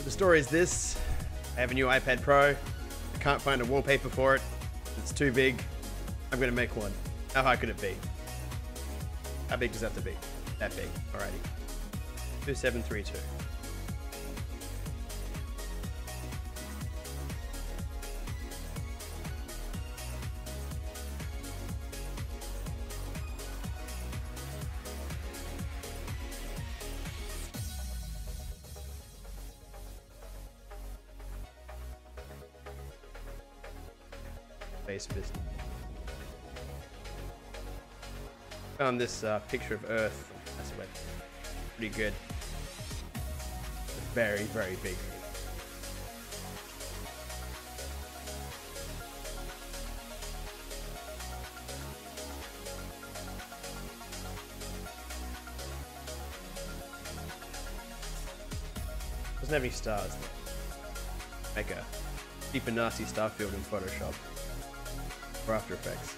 The story is this. I have a new iPad Pro. I can't find a wallpaper for it. It's too big. I'm gonna make one. How hard could it be? How big does that have to be? That big. Alrighty. 2732. Base business. Found this picture of Earth. That's what. Pretty good. Very, very big. Doesn't have any stars though. Make a deep and nasty star field in Photoshop or After Effects.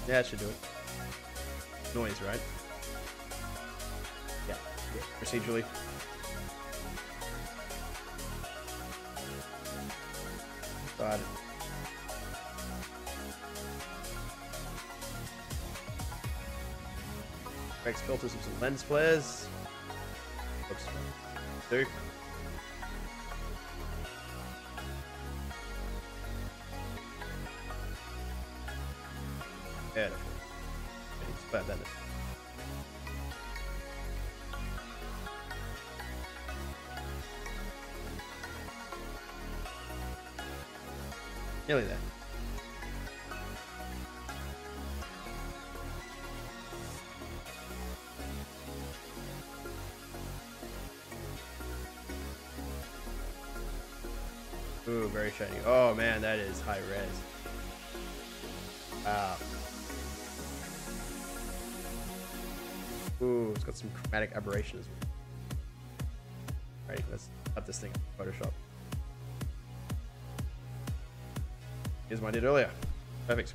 Yeah, it should do it. Noise, right? Yeah, procedurally. Got it. Effects filters with some lens flares. Oops. Two. Yeah. It's bad, that is. Nearly there. Ooh, very shiny. Oh man, that is high res. Wow. Ooh, it's got some chromatic aberration as well. Right, let's cut this thing up in Photoshop. Here's what I did earlier. Perfect.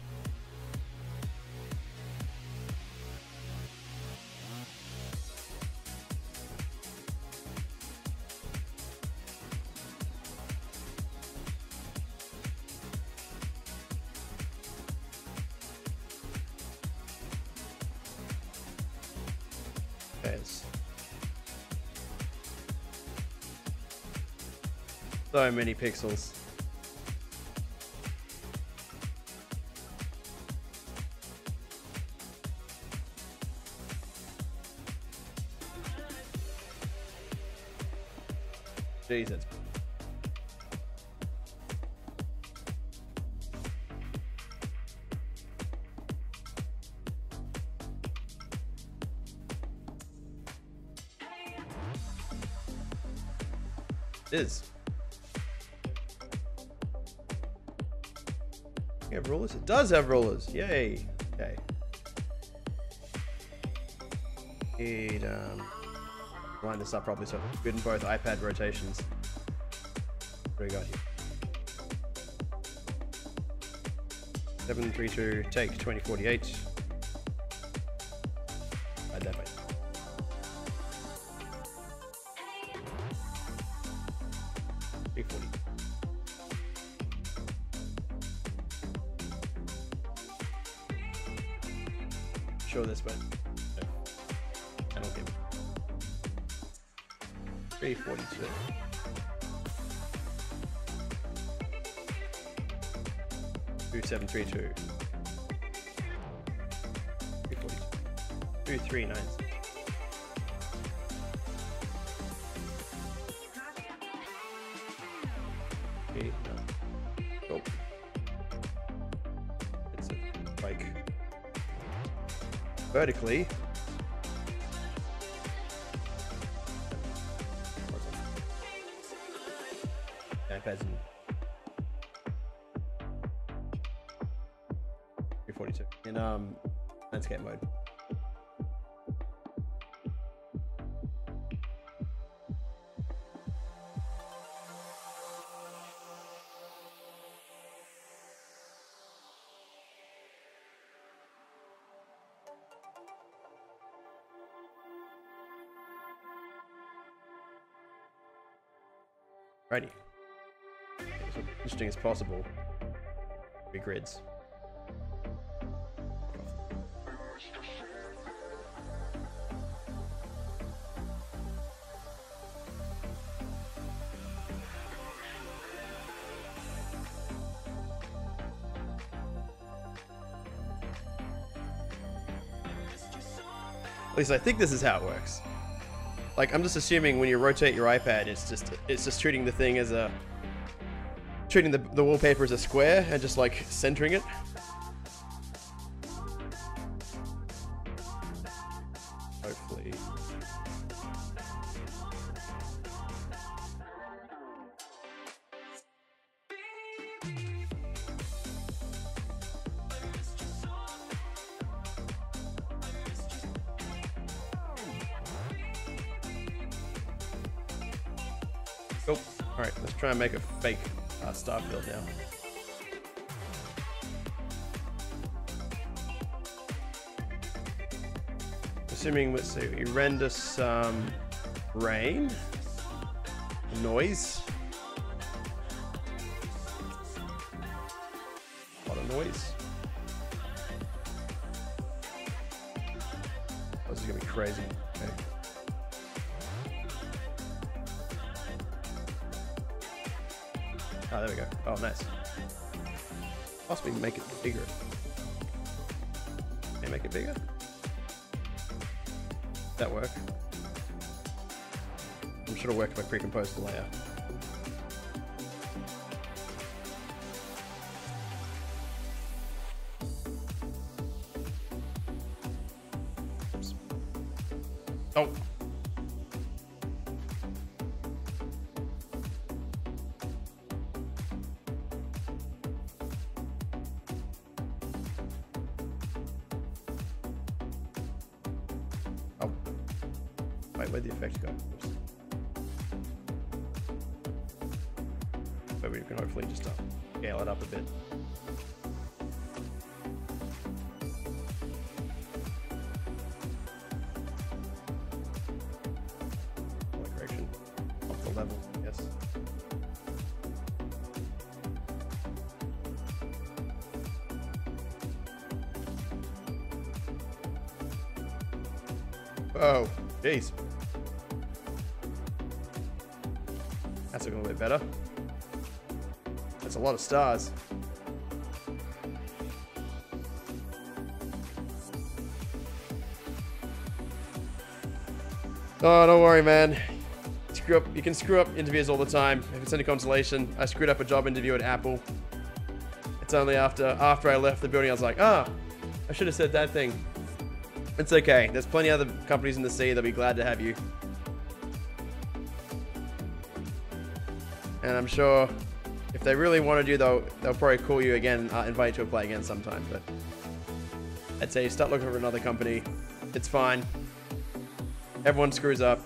There's so many pixels. Jesus. It is. You have rulers? It does have rulers. Yay. Okay. Need line this up properly so it's good in both iPad rotations. What do we got here? 732 take 2048. Add that by. Show this, but no. I don't give it. 342. Two 732. 342. 239. Okay, no. Oh. It's a like vertically. iPad's in 342 in landscape mode. Righty. So interesting as possible. Be grids. At least I think this is how it works. Like, I'm just assuming when you rotate your iPad, it's just treating the thing as a treating the wallpaper as a square and just like centering it. Hopefully. Oh, alright, let's try and make a fake star field now. Assuming, let's see, we render some rain, noise, a lot of noise. Oh, this is gonna be crazy. Okay. Oh, there we go. Oh, nice. Possibly make it bigger. Can I make it bigger? Does that work? I'm sure it'll work if I pre-compose the layer. Oops. Oh. Wait, where'd the effect go? Oops. But we can hopefully just scale it up a bit. Color correction. Off the level, yes. Oh, jeez. That's looking a little bit better. That's a lot of stars. Oh, don't worry, man. Screw up. You can screw up interviews all the time. If it's any consolation, I screwed up a job interview at Apple. It's only after I left the building, I was like, I should have said that thing. It's okay. There's plenty of other companies in the sea that'll be glad to have you. And I'm sure if they really want to do, they'll probably call you again, invite you to play again sometime. But I'd say start looking for another company. It's fine. Everyone screws up.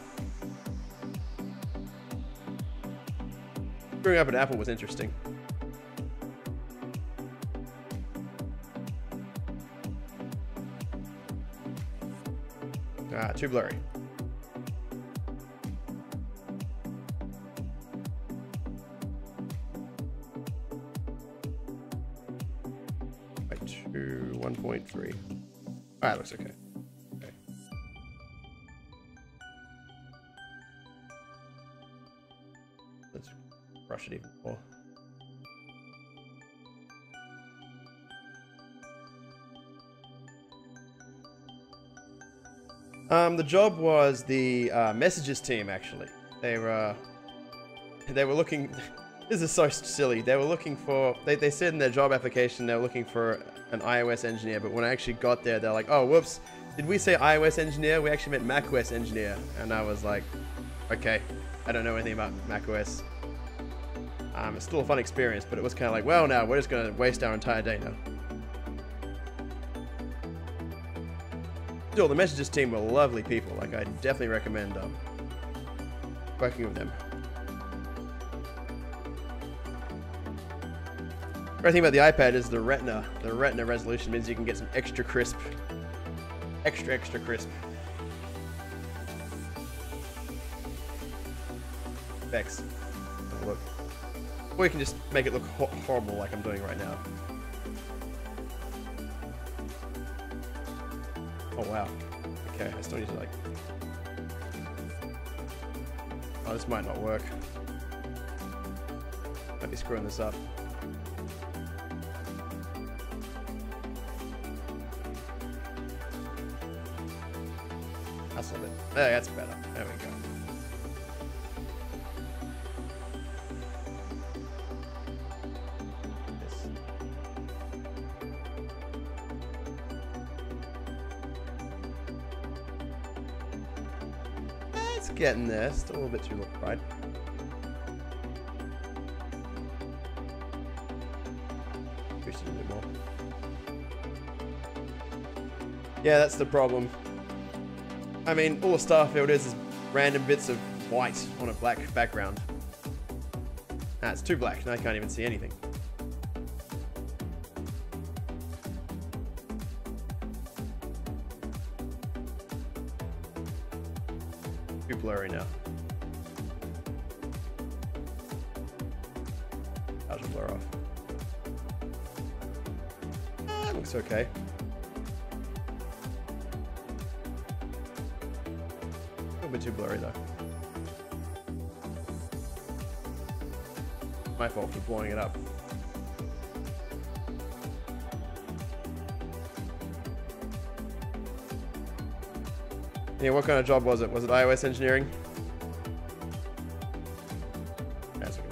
Screwing up at Apple was interesting. Too blurry. Right, to 1.3. Alright, looks okay. Okay. Let's brush it even more. The job was the messages team, actually. They were looking. This is so silly. They were looking for. They said in their job application they were looking for an iOS engineer, but when I actually got there, they're like, "Oh, whoops! Did we say iOS engineer? We actually meant macOS engineer." And I was like, "Okay, I don't know anything about macOS." It's still a fun experience, but it was kind of like, "Well, now we're just going to waste our entire day now." Still, the messages team were lovely people. Like, I definitely recommend working with them. Great thing about the iPad is the Retina. The Retina resolution means you can get some extra crisp. Extra crisp. Effects. the look. Or you can just make it look horrible like I'm doing right now. Oh wow. Okay, I still need to like... Oh, this might not work. Might be screwing this up. That's a bit. There, that's better. There we go. It's getting there. Still a little bit too bright. Push it a bit more. Yeah, that's the problem. I mean, all a starfield is random bits of white on a black background. Ah, it's too black. Now I can't even see anything. Too blurry now. I'll just blur off. Ah, it looks okay. A bit too blurry though. My fault for blowing it up. Yeah, what kind of job was it? Was it iOS engineering? That's okay.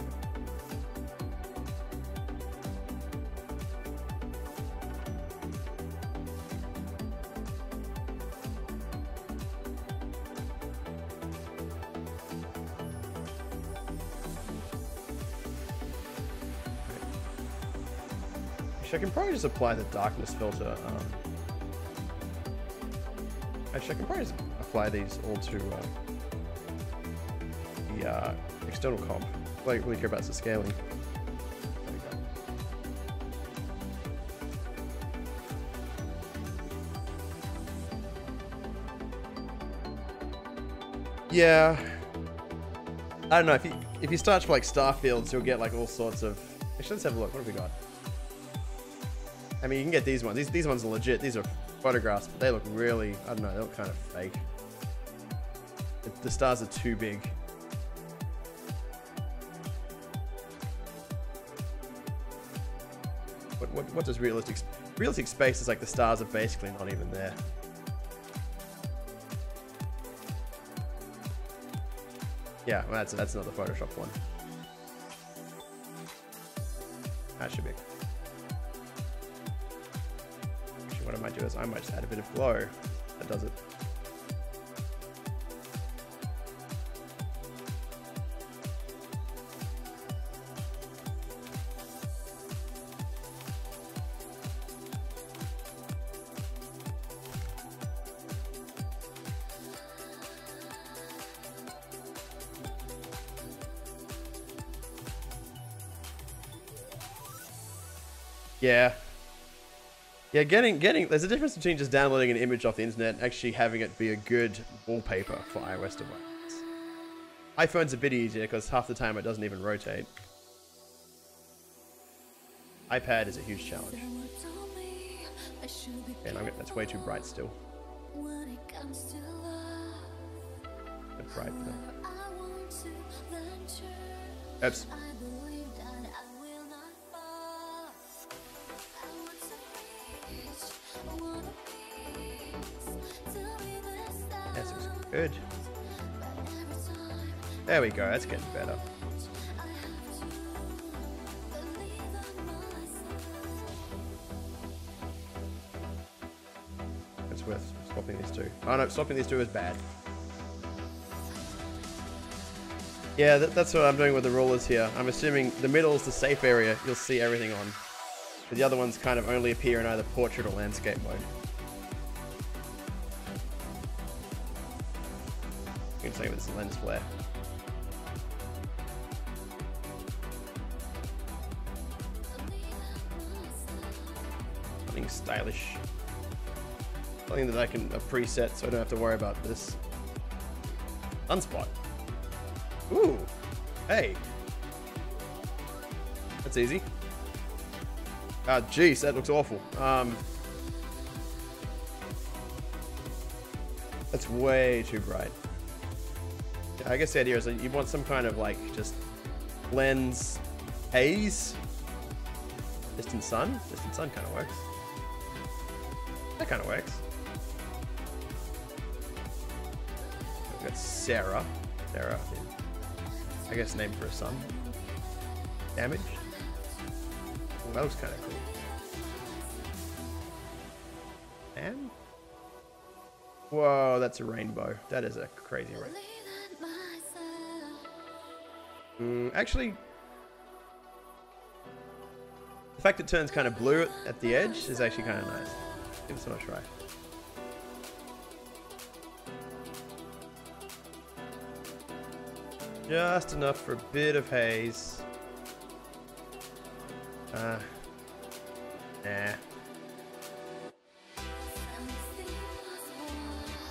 Actually, I can probably just apply the darkness filter. Actually, I can probably just apply these all to the external comp. All I really care about is the scaling. There we go. Yeah. I don't know, if you start for like star fields, you'll get like all sorts of... Actually, let's have a look. What have we got? I mean, you can get these ones. These ones are legit. These are photographs, but they look really... I don't know, they look kind of fake. The stars are too big. What does realistic... Realistic space is like the stars are basically not even there. Yeah, well, that's another Photoshop one. That should be... Actually, what I might do is I might just add a bit of glow. That does it. Yeah. Yeah, there's a difference between just downloading an image off the internet and actually having it be a good wallpaper for iOS devices. iPhone's a bit easier because half the time it doesn't even rotate. iPad is a huge challenge. And that's way too bright still. That's bright though. Oops. That looks good. There we go, that's getting better. It's worth swapping these two. Oh no, swapping these two is bad. Yeah, that's what I'm doing with the rulers here. I'm assuming the middle is the safe area you'll see everything on. But the other ones kind of only appear in either portrait or landscape mode. You can say with this lens flare. Something stylish. Something that I can preset so I don't have to worry about this. Sunspot. Ooh. Hey. That's easy. Ah, jeez, that looks awful. That's way too bright. I guess the idea is that you want some kind of like just lens haze. Distant sun? Distant sun kind of works. That kind of works. We've got Sarah. Sarah is, I guess, named for a sun. Damage. Well, that looks kind of cool. And whoa, that's a rainbow. That is a crazy rainbow. Actually, the fact it turns kind of blue at the edge is actually kind of nice. Give this one a try. Just enough for a bit of haze. Nah.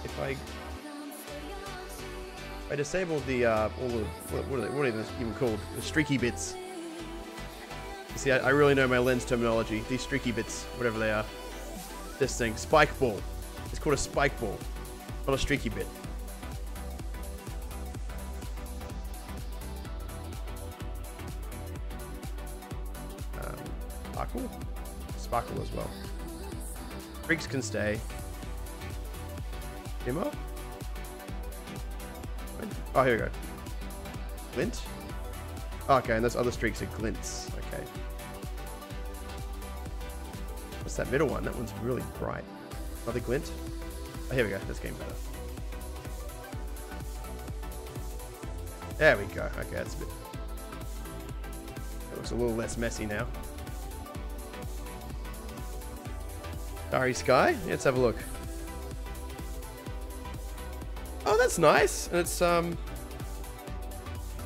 If I disable the all the what are they even called? The streaky bits. You see, I really know my lens terminology. These streaky bits, whatever they are. This thing, spike ball. It's called a spike ball, not a streaky bit. Sparkle? Sparkle as well. Streaks can stay. Dimmer? Oh, here we go. Glint? Oh, okay, and those other streaks are glints. Okay. What's that middle one? That one's really bright. Another glint? Oh, here we go. That's getting better. There we go. Okay, that's a bit... That looks a little less messy now. Starry sky? Let's have a look. Oh, that's nice. And it's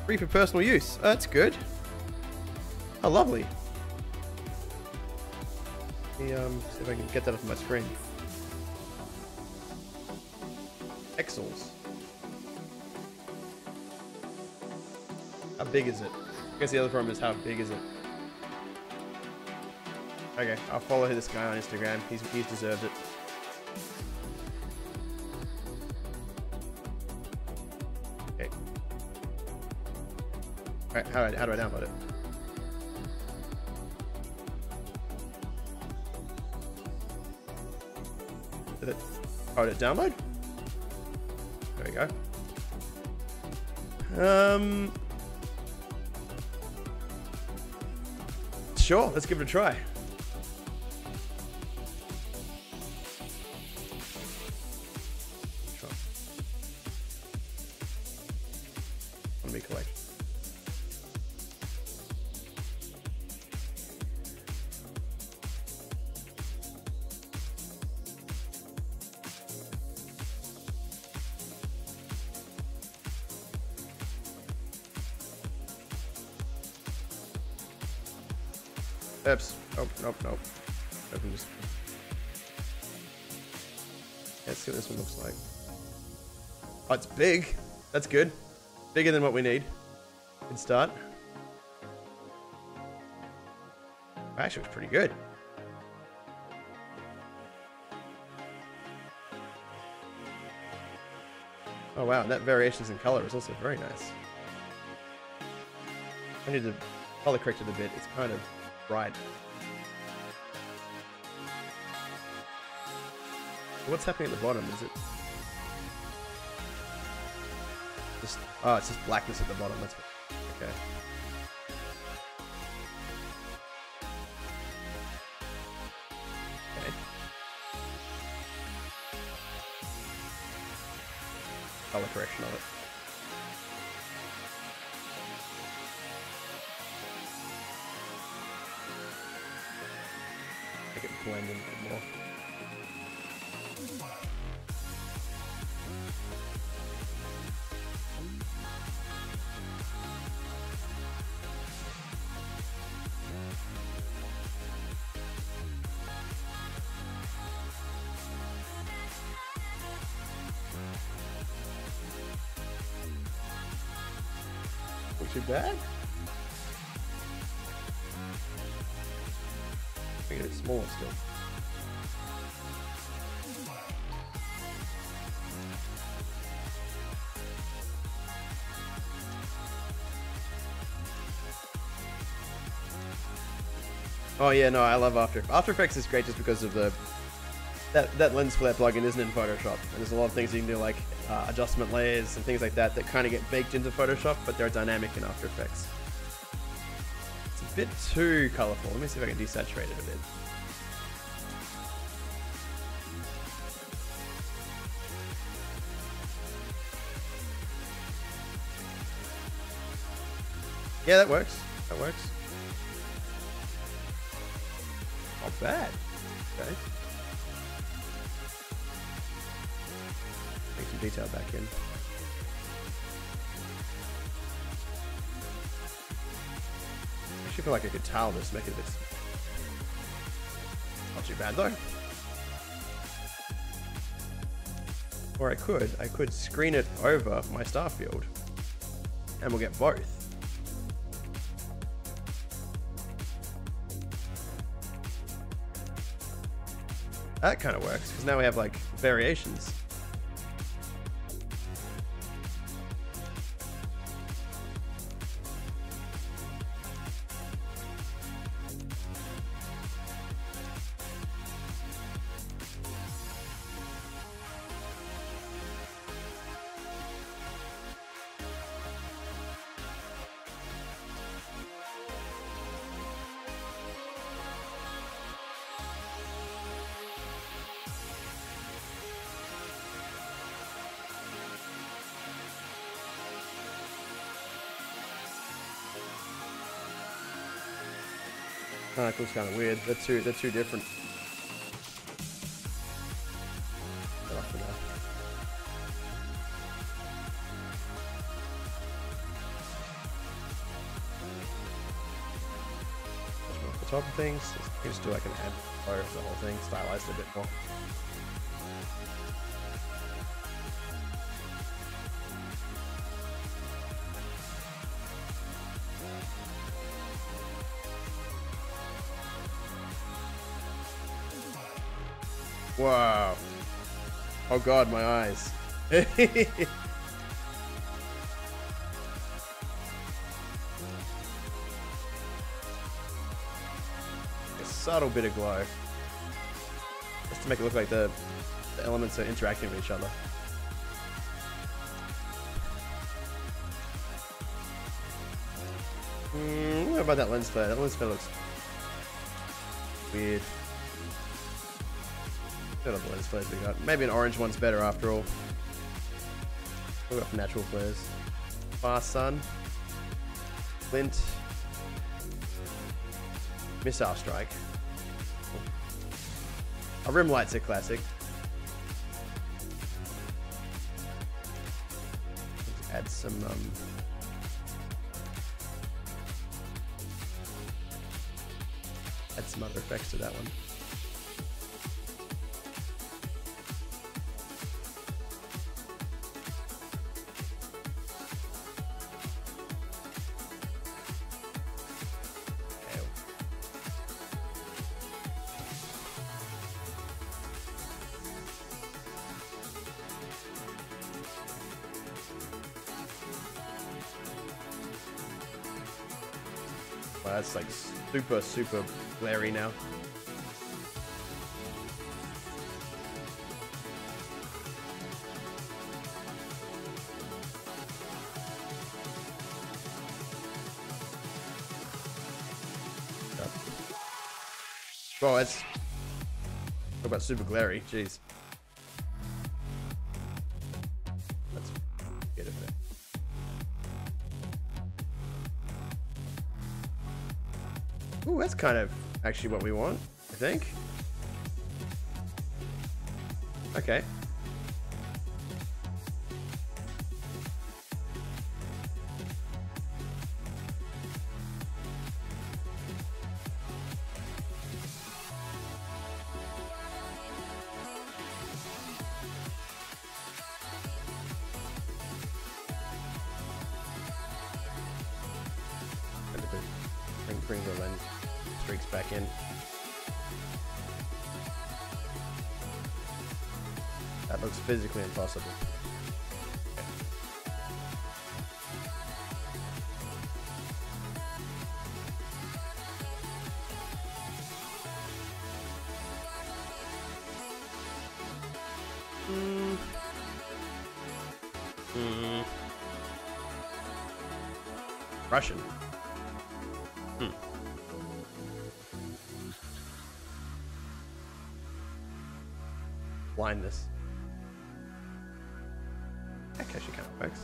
free for personal use. Oh, that's good. Oh, lovely. Let me see if I can get that off my screen. Pixels. How big is it? I guess the other problem is how big is it? Okay, I'll follow this guy on Instagram. He's deserved it. Okay. Alright, how do I download it? Did it? Oh, did it download? There we go. Sure, let's give it a try. Collect. Oops. Oh, nope, nope. Open just. Let's see what this one looks like. Oh, it's big. That's good. Bigger than what we need. Good start. Actually, it was pretty good. Oh wow, and that variations in color is also very nice. I need to color correct it a bit. It's kind of bright. What's happening at the bottom? Is it? Oh, it's just blackness at the bottom. That's okay. Okay. Color correction of it. Make it blend in a bit more. Too bad. smaller still. Oh yeah, no, I love After Effects is great just because of that lens flare plugin isn't in Photoshop, and there's a lot of things you can do like adjustment layers and things like that that kind of get baked into Photoshop, but they're dynamic in After Effects. It's a bit too colorful. Let me see if I can desaturate it a bit. Yeah, that works. That works. Not bad. Okay. Bring some detail back in. I actually feel like I could tile this, make it a bit... Not too bad though. Or I could screen it over my star field and we'll get both. That kind of works, because now we have like variations. That looks kind of weird. They're too different. Get off for now. Off the top of things, you can just do like an add color of the whole thing, stylize it a bit more. Wow. Oh god, my eyes. A subtle bit of glow. Just to make it look like the elements are interacting with each other. What about that lens flare? That lens flare looks weird. What other lens flares we got? Maybe an orange one's better after all. We've got natural flares. Fast Sun. Flint. Missile Strike. Our rim lights are classic. Let's add some other effects to that one. Wow, that's like super glary now. Oh, that's... Talk about super glary, jeez. Let's get it there. Ooh, that's kind of actually what we want, I think. Okay. Bring the lens streaks back in. That looks physically impossible. Russian. Blindness. That actually kind of works.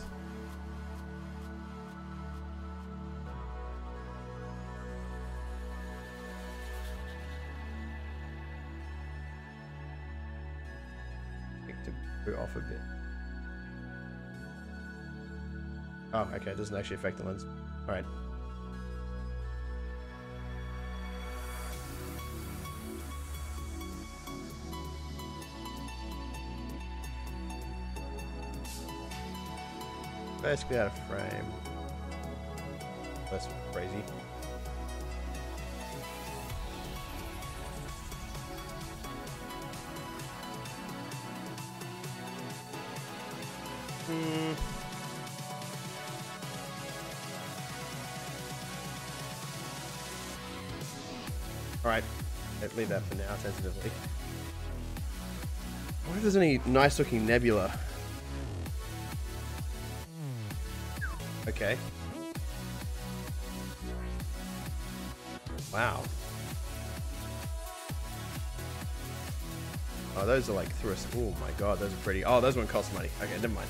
To boot off a bit. Oh, okay, it doesn't actually affect the lens. Alright. Basically out of frame. That's crazy. Alright, let's leave that for now, tentatively. I wonder if there's any nice looking nebula. Okay. Wow. Oh, those are like through a... Oh my god, those are pretty. Oh, those one cost money. Okay, never mind.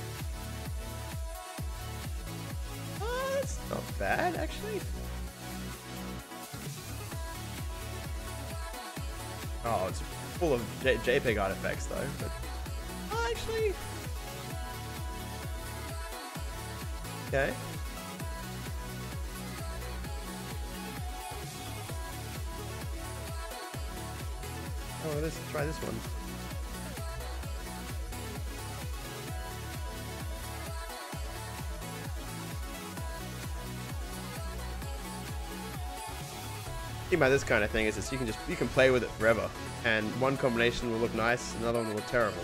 Oh, that's not bad, actually. Oh, it's full of JPEG artifacts, though. But actually... Okay. Oh, let's try this one. The thing about this kind of thing is that you can play with it forever, and one combination will look nice, another one will look terrible.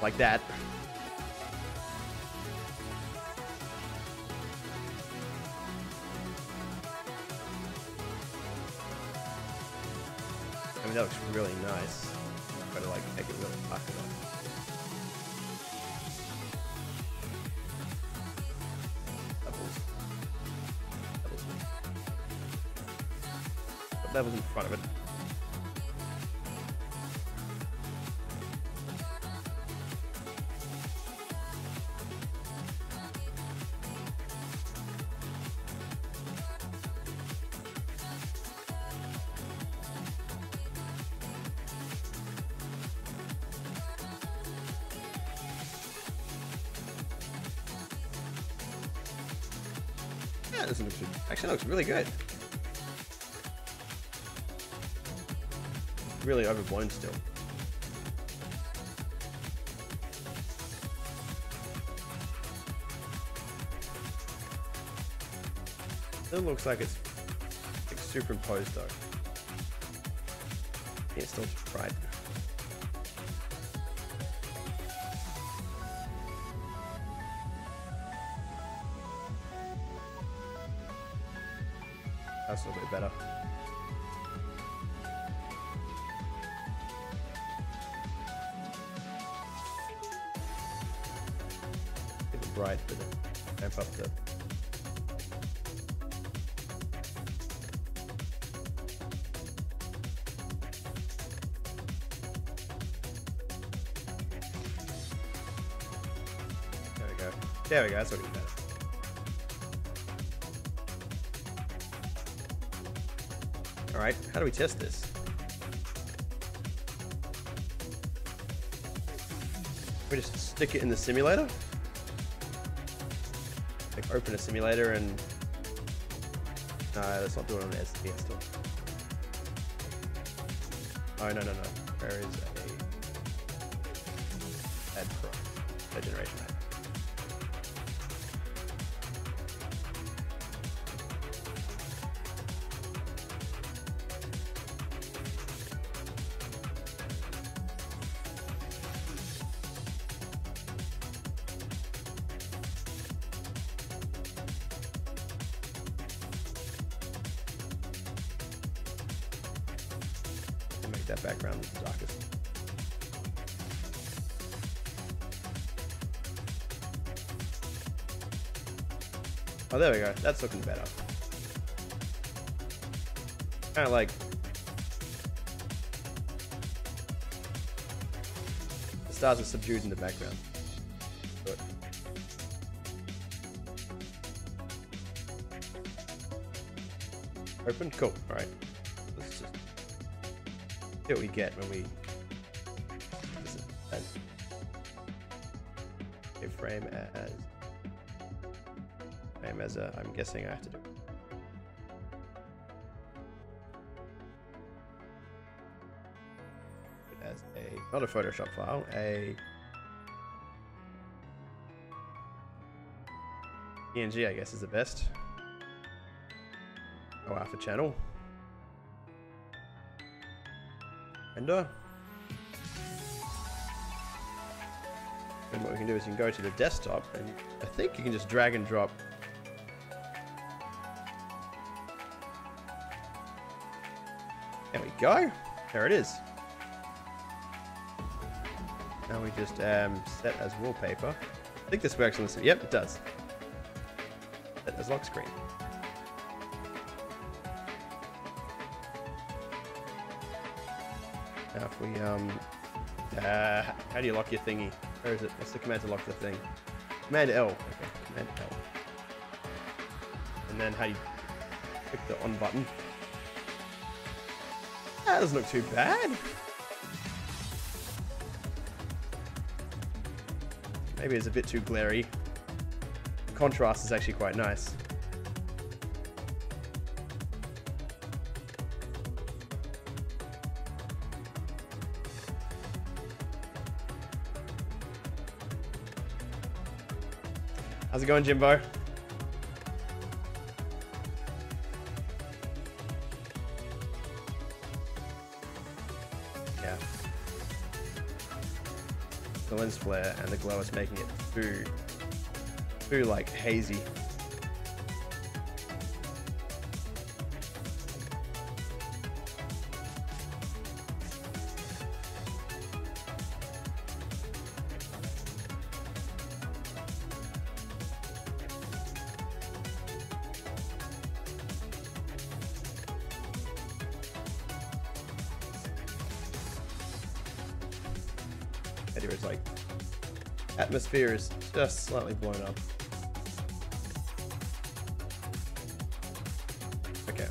Like that. I mean, that looks really nice. Gotta like make it really popular. Put levels in front of it. Yeah, this actually looks really good. Really overblown still. Still looks like it's like superimposed though. Yeah, it's still bright. That's a little bit better. Get it bright, but ramp up the. There we go. There we go. That's looking better. Alright, how do we test this? We just stick it in the simulator? Like open a simulator and... No, let's not do it on the SDS still. Oh, no. Where is a Pro generation add? And make that background the darkest. Oh, there we go. That's looking better. Kind of like the stars are subdued in the background. Good. Open? Cool. Alright. Let's just see what we get when we frame as a, I'm guessing I have to do it as a, not a Photoshop file, a PNG, I guess is the best. Go after channel. Render. And what we can do is you can go to the desktop and I think you can just drag and drop. There we go. There it is. Now we just set as wallpaper. I think this works on this. Yep, it does. Set as lock screen. Now if we how do you lock your thingy? Where is it? What's the command to lock the thing? Command L. Okay, Command L. And then how do you click the on button? That doesn't look too bad. Maybe it's a bit too glary. The contrast is actually quite nice. How's it going, Jimbo? Yeah. The lens flare and the glow is making it too like hazy. It's like atmosphere is just slightly blown up.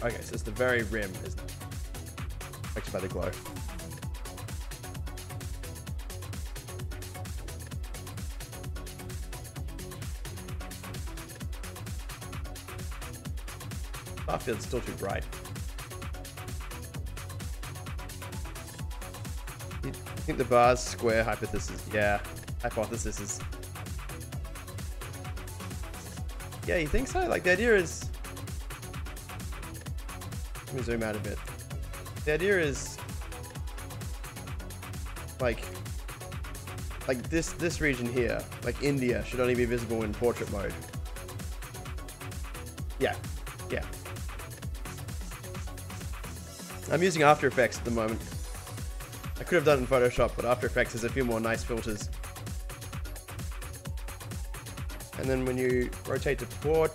Okay, so it's the very rim is affected by the glow. Starfield's still too bright. I think the bar's square hypothesis. Yeah, hypothesis is. Yeah, you think so? Like the idea is. Let me zoom out a bit. The idea is like this region here, like India, should only be visible in portrait mode. Yeah, yeah. I'm using After Effects at the moment. I could have done it in Photoshop, but After Effects has a few more nice filters. And then when you rotate to portrait,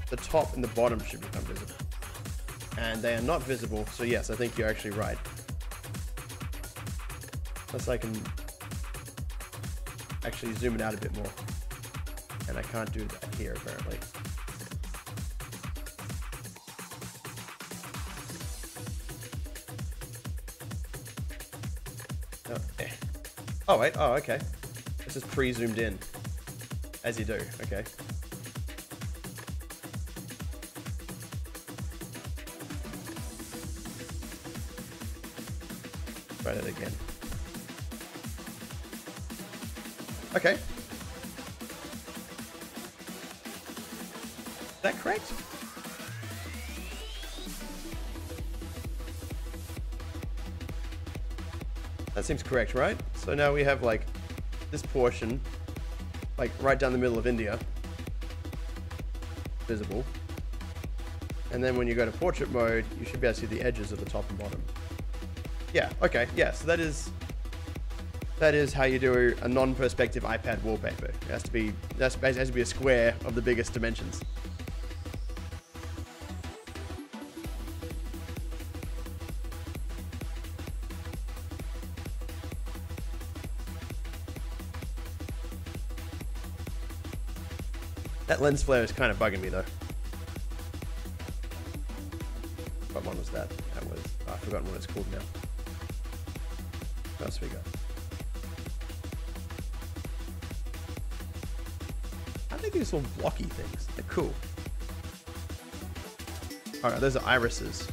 the top and the bottom should become visible. And they are not visible, so yes, I think you're actually right. Unless I can actually zoom it out a bit more. And I can't do that here, apparently. Oh wait, oh okay. This is pre-zoomed in. As you do, okay. Try that again. Okay. Is that correct? That seems correct, right? So now we have like this portion, like right down the middle of India, visible. And then when you go to portrait mode, you should be able to see the edges of the top and bottom. Yeah, okay, yeah, so that is how you do a non-perspective iPad wallpaper. It has to be a square of the biggest dimensions. That lens flare is kind of bugging me though. What one was that? That was, oh, I've forgotten what it's called now. What else we got? I think these are all blocky things. They're cool. Alright, those are irises.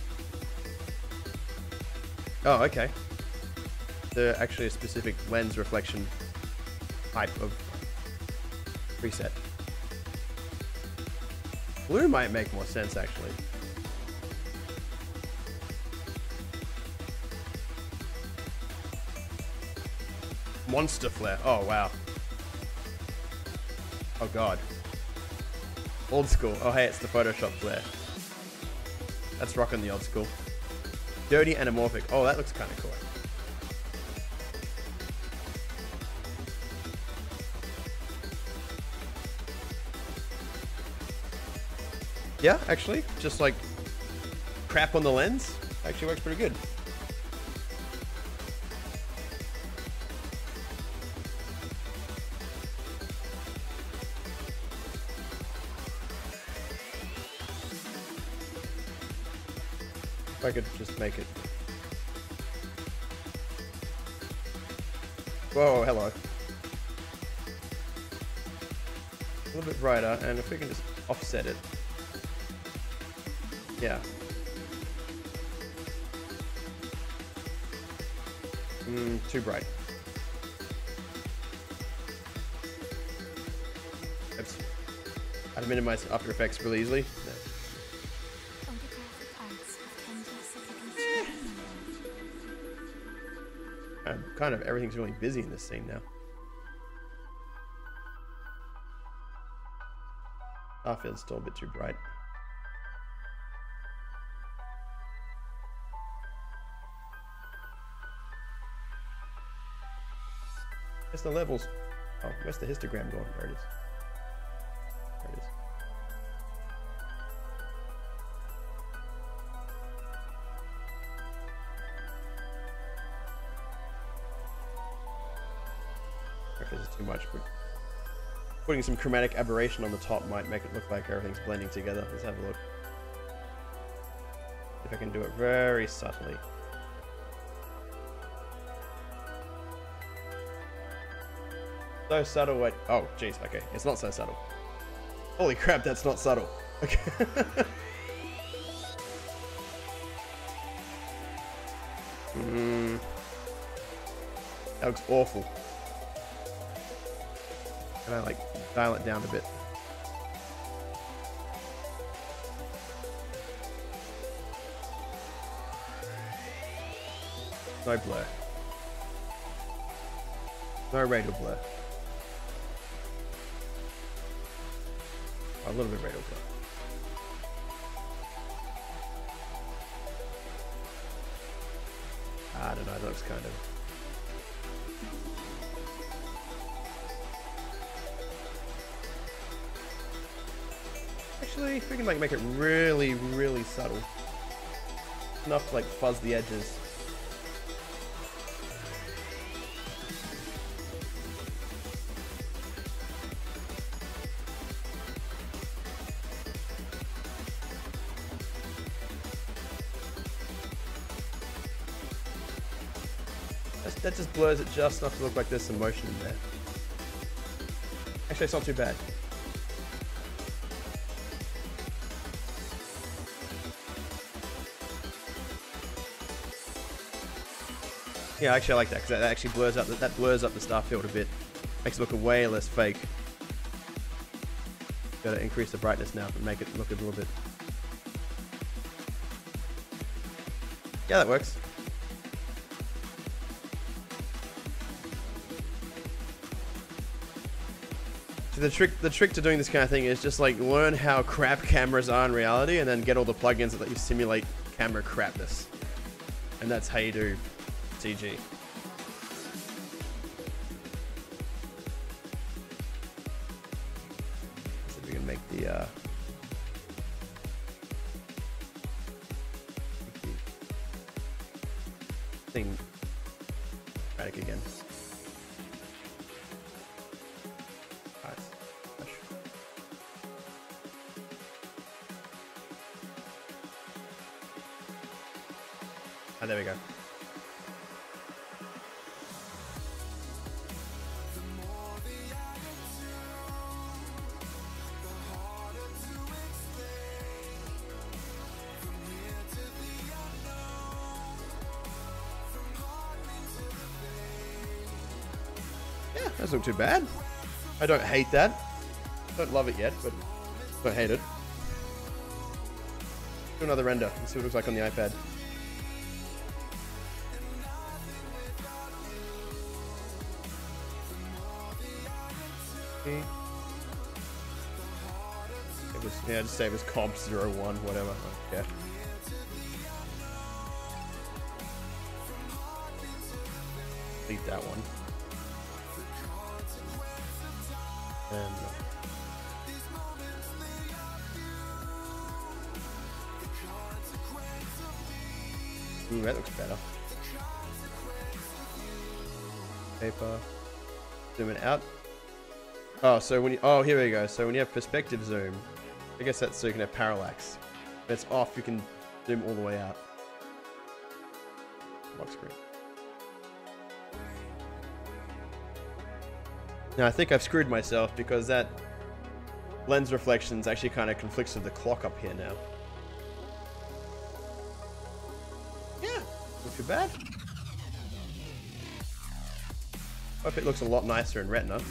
Oh, okay. They're actually a specific lens reflection type of preset. Blue might make more sense, actually. Monster flare. Oh, wow. Oh, God. Old school. Oh, hey, it's the Photoshop flare. That's rocking the old school. Dirty anamorphic. Oh, that looks kind of cool. Yeah, actually, just like crap on the lens actually works pretty good. If I could just make it. Whoa, hello. A little bit brighter, and if we can just offset it. Yeah. Too bright. Oops. I'd minimize After Effects really easily. No. Kind of everything's really busy in this scene now. Starfield's still a bit too bright. Where's the levels? Oh, where's the histogram going? There it is. There it is. If this is too much, but putting some chromatic aberration on the top might make it look like everything's blending together. Let's have a look. If I can do it very subtly. So subtle, wait. Oh, jeez, okay. It's not so subtle. Holy crap, that's not subtle. Okay. That looks awful. Can I, like, dial it down a bit? No blur. No radial blur. A little bit radial blur. I don't know, that looks kind of... Actually, if we can like make it really, really subtle. Enough to like fuzz the edges. That just blurs it just enough to look like there's some motion in there. Actually, it's not too bad. Yeah, actually I like that because that actually blurs up the star field a bit. Makes it look way less fake. Gotta increase the brightness now and make it look a little bit. Yeah, that works. So the trick to doing this kind of thing is just like learn how crap cameras are in reality, and then get all the plugins that let you simulate camera crapness, and that's how you do CG. So we can make the thing dramatic again. Oh, there we go. Yeah, that's not too bad. I don't hate that. Don't love it yet, but don't hate it. Do another render. Let's see what it looks like on the iPad. It was, yeah, just say it was comps 01, whatever. Yeah. Delete that one. And ooh, that looks better. Paper. Zoom it out. Oh, so when you, oh, here we go. So when you have perspective zoom, I guess that's so you can have parallax. When it's off, you can zoom all the way out. Lock screen. Now I think I've screwed myself because that lens reflections actually kind of conflicts with the clock up here now. Yeah, not too bad. Hope it looks a lot nicer in Retina.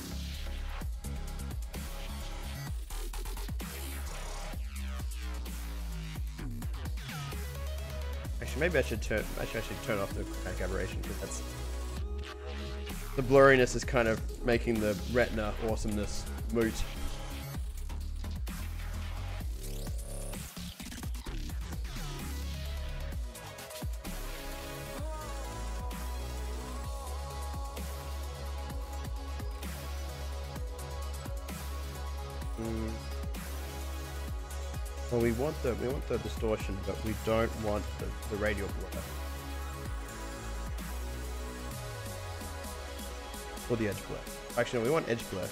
Maybe I should turn off the crank aberration, because that's the blurriness is kind of making the Retina awesomeness moot. Well, we want the distortion, but we don't want the radial blur. Or the edge blur. Actually, no, we want edge blur.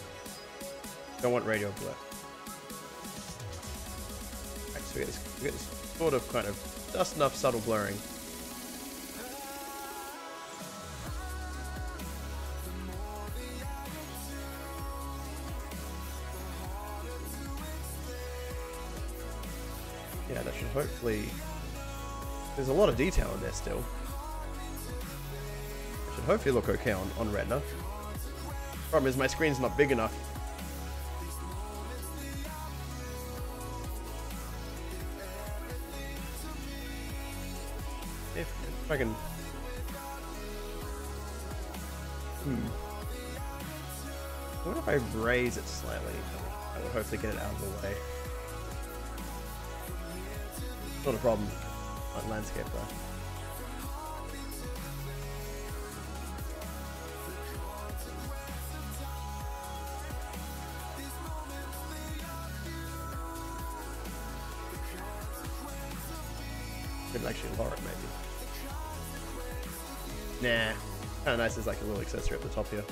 Don't want radial blur. Right, so we get this sort of kind of just enough subtle blurring. Yeah, that should hopefully... There's a lot of detail in there still. It should hopefully look okay on Retina. Problem is my screen's not big enough. If I can... I wonder if I raise it slightly. I will hopefully get it out of the way. Not a problem on landscape though. Could actually lower it maybe. Nah. Kinda nice as like a little accessory at the top here.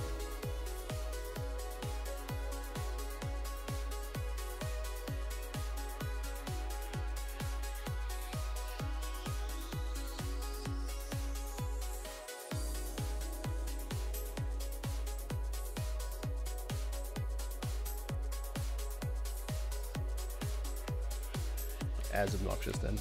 As obnoxious then.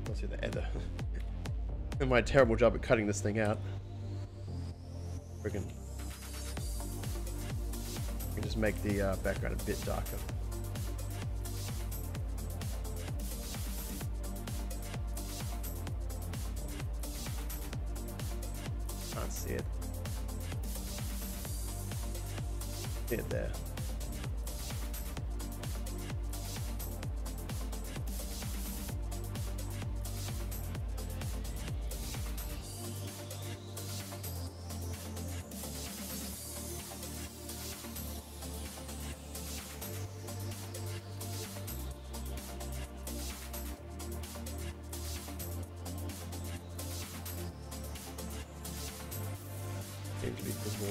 Let's see the ether. And my terrible job at cutting this thing out. Friggin'. I can just make the background a bit darker. Can't see it. See it there. Seems to be good boy.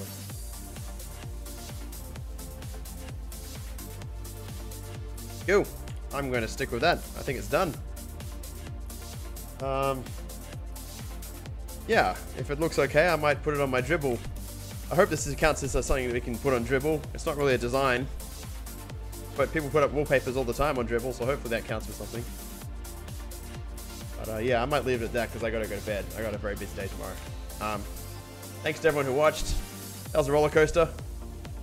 Go. I'm going to stick with that. I think it's done. Yeah, if it looks okay, I might put it on my dribble. I hope this counts as something that we can put on dribble. It's not really a design, but people put up wallpapers all the time on dribble, so hopefully that counts for something. But yeah, I might leave it at that because I got to go to bed. I got a very busy day tomorrow. Thanks to everyone who watched. That was a roller coaster.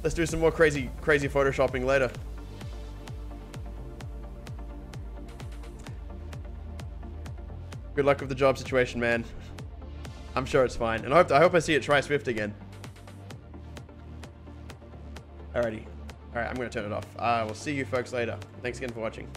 Let's do some more crazy photoshopping later. Good luck with the job situation, man. I'm sure it's fine. And I hope I see it try Swift again. Alrighty. Alright, I'm going to turn it off. We'll see you folks later. Thanks again for watching.